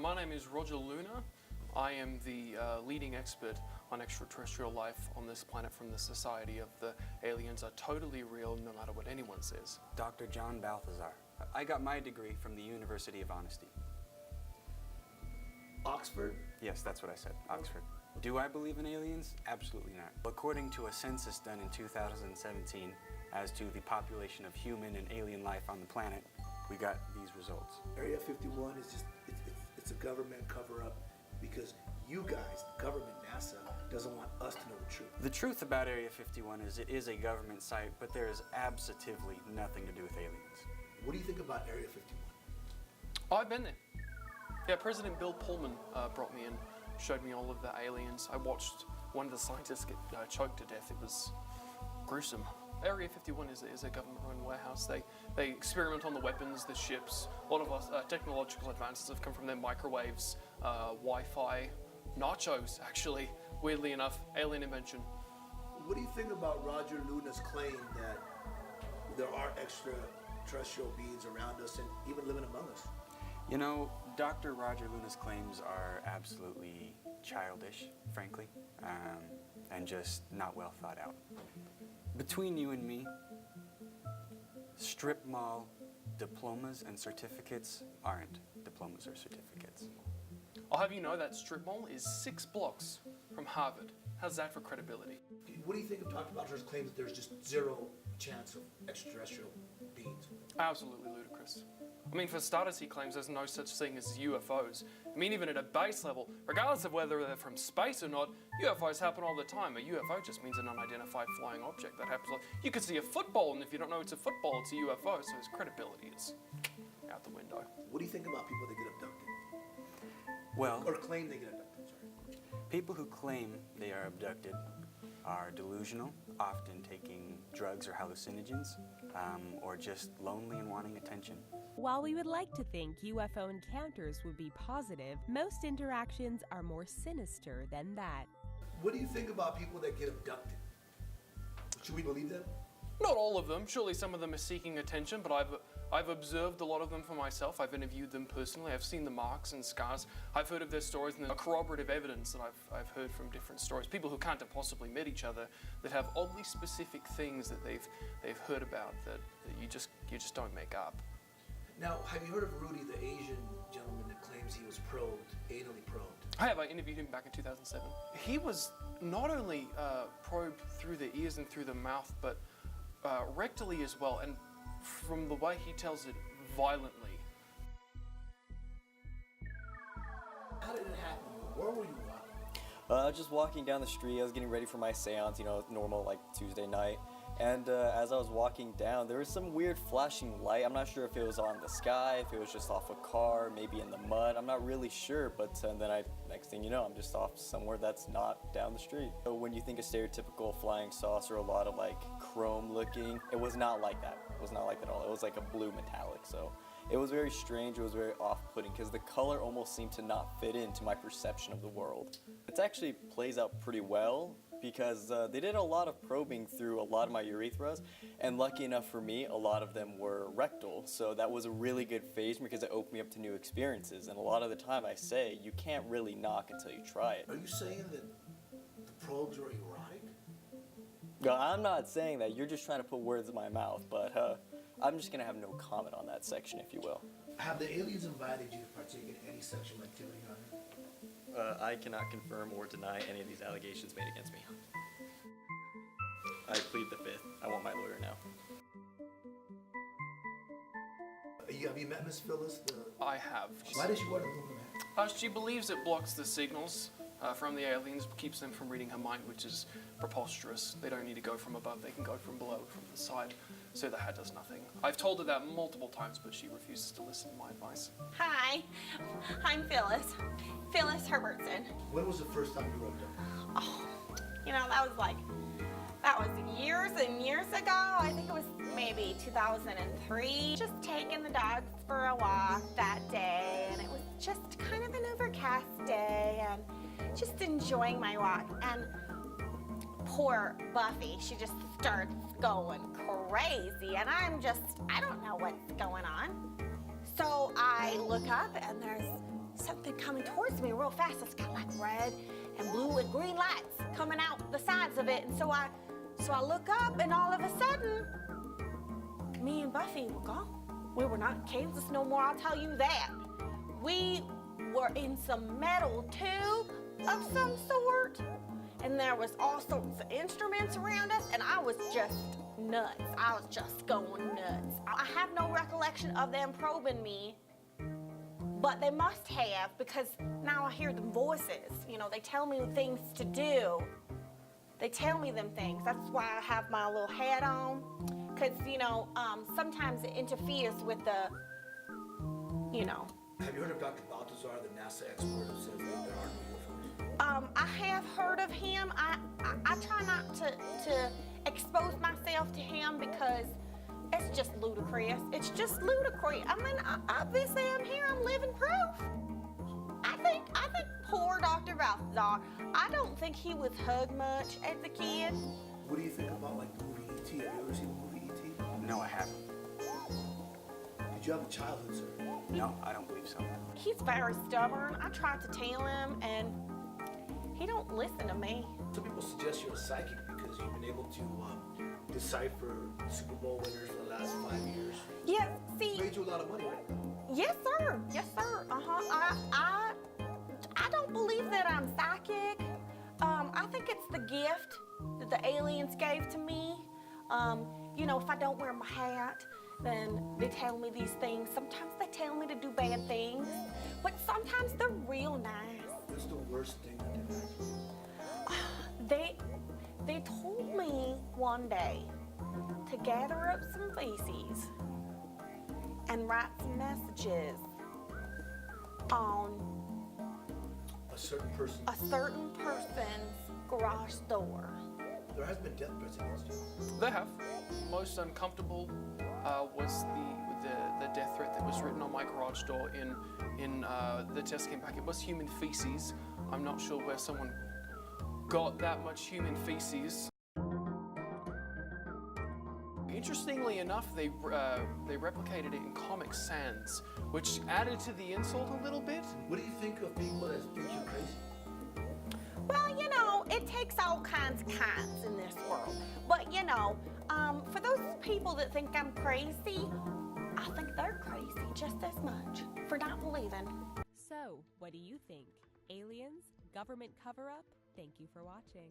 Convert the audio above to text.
my name is Roger Luna. I am the leading expert on extraterrestrial life on this planet from the Society of the Aliens Are Totally Real, no matter what anyone says. Dr. John Balthazar. I got my degree from the University of Honesty. Oxford? Yes, that's what I said, Oxford. Do I believe in aliens? Absolutely not. According to a census done in 2017 as to the population of human and alien life on the planet, we got these results. Area 51 is just, it's a government cover-up because you guys, the government, NASA, doesn't want us to know the truth. The truth about Area 51 is it is a government site, but there is absolutely nothing to do with aliens. What do you think about Area 51? Oh, I've been there. Yeah, President Bill Pullman brought me in, showed me all of the aliens. I watched one of the scientists get choked to death. It was gruesome. Area 51 is a government-run warehouse. They experiment on the weapons, the ships. A lot of us technological advances have come from their microwaves, Wi-Fi, nachos, actually. Weirdly enough, alien invention. What do you think about Roger Luna's claim that there are extraterrestrial beings around us and even living among us? You know, Dr. Roger Luna's claims are absolutely childish, frankly, and just not well thought out. Between you and me, strip mall diplomas and certificates aren't diplomas or certificates. I'll have you know that strip mall is 6 blocks from Harvard. How's that for credibility? What do you think of Dr. Balthazar's claim that there's just zero chance of extraterrestrial beings? Absolutely ludicrous. I mean, for starters, he claims there's no such thing as UFOs. I mean, even at a base level, regardless of whether they're from space or not, UFOs happen all the time. A UFO just means an unidentified flying object that happens. You could see a football, and if you don't know it's a football, it's a UFO, so his credibility is out the window. What do you think about people that get abducted? Well, Or claim they get abducted, sorry. people who claim they are abducted are delusional, often taking drugs or hallucinogens, or just lonely and wanting attention. While we would like to think UFO encounters would be positive, most interactions are more sinister than that. What do you think about people that get abducted? Should we believe them? Not all of them. Surely some of them are seeking attention, but I've observed a lot of them for myself. I've interviewed them personally. I've seen the marks and scars. I've heard of their stories, and there's corroborative evidence that I've heard from different stories. People who can't have possibly met each other that have oddly specific things that they've heard about that you just don't make up. Now, have you heard of Rudy, the Asian gentleman that claims he was probed, anally probed? I have. I interviewed him back in 2007. He was not only probed through the ears and through the mouth, but rectally as well, and from the way he tells it, violently. How did it happen? Where were you walking? Just walking down the street. I was getting ready for my seance, you know, normal like Tuesday night. And as I was walking down, there was some weird flashing light. I'm not sure if it was on the sky, if it was just off a car, maybe in the mud. I'm not really sure, but then next thing you know, I'm just off somewhere that's not down the street. So when you think of stereotypical flying saucer, a lot of like chrome looking, it was not like that. It was not like that at all. It was like a blue metallic. So it was very strange. It was very off-putting because the color almost seemed to not fit into my perception of the world. It actually plays out pretty well, because they did a lot of probing through a lot of my urethras, and lucky enough for me, a lot of them were rectal, so that was a really good phase because it opened me up to new experiences, and a lot of the time I say, you can't really knock until you try it. Are you saying that the probes were erotic? No, I'm not saying that, you're just trying to put words in my mouth, but I'm just gonna have no comment on that section, if you will. Have the aliens invited you to partake in any sexual activity on Earth? I cannot confirm or deny any of these allegations made against me. I plead the fifth. I want my lawyer now. Have you met Miss Phyllis? I have. Why does she wear the blue hat? She believes it blocks the signals from the aliens, keeps them from reading her mind, which is preposterous. They don't need to go from above, they can go from below, from the side, so the hat does nothing. I've told her that multiple times, but she refuses to listen to my advice. Hi, I'm Phyllis. Phyllis Herbertson. When was the first time you were abducted? Oh, you know, that was years and years ago. I think it was maybe 2003. Just taking the dogs for a walk that day, and it was just kind of an overcast day, and just enjoying my walk. And poor Buffy, she just starts going crazy, and I don't know what's going on. So I look up, and there's something coming towards me real fast. It's got like red and blue and green lights coming out the sides of it. And so I look up, and all of a sudden, me and Buffy were gone. We were not in Kansas no more, I'll tell you that. We were in some metal tube of some sort, and there was all sorts of instruments around us, and I was just nuts. I was just going nuts. I have no recollection of them probing me, but they must have, because now I hear them voices. You know, they tell me things to do. They tell me them things. That's why I have my little hat on, because, you know, sometimes it interferes with the, you know. Have you heard of Dr. Balthazar, the NASA expert who says that there are no UFOs? I have heard of him. I try not to expose myself to him because it's just ludicrous. It's just ludicrous. I mean, obviously I'm here, I'm living proof. I think poor Dr. Balthazar, I don't think he was hugged much as a kid. What do you think about like the movie E.T.? Have you ever seen the movie E.T.? No, I haven't. Did you have a childhood, sir? No, I don't believe so. He's very stubborn. I tried to tell him, and he don't listen to me. Some people suggest you're a psychic because you've been able to decipher Super Bowl winners for the last 5 years. Yeah, see. It's made you a lot of money, right? Yes, sir. Yes, sir. I don't believe that I'm psychic. I think it's the gift that the aliens gave to me. You know, if I don't wear my hat, then they tell me these things. Sometimes they tell me to do bad things, but sometimes they're real nice. What's the worst thing that they've asked you? They told me one day to gather up some feces and write some messages on A certain person. a certain person's garage door. There has been death threats against you. They have. Most uncomfortable was the death threat that was written on my garage door in the test came back. It was human feces. I'm not sure where someone got that much human feces. Interestingly enough, they replicated it in Comic Sans, which added to the insult a little bit. What do you think of people that think you're crazy? Well, you know, it takes all kinds of kinds in this world. But, you know, for those people that think I'm crazy, I think they're crazy just as much for not believing. So, what do you think? Aliens? Government cover-up? Thank you for watching.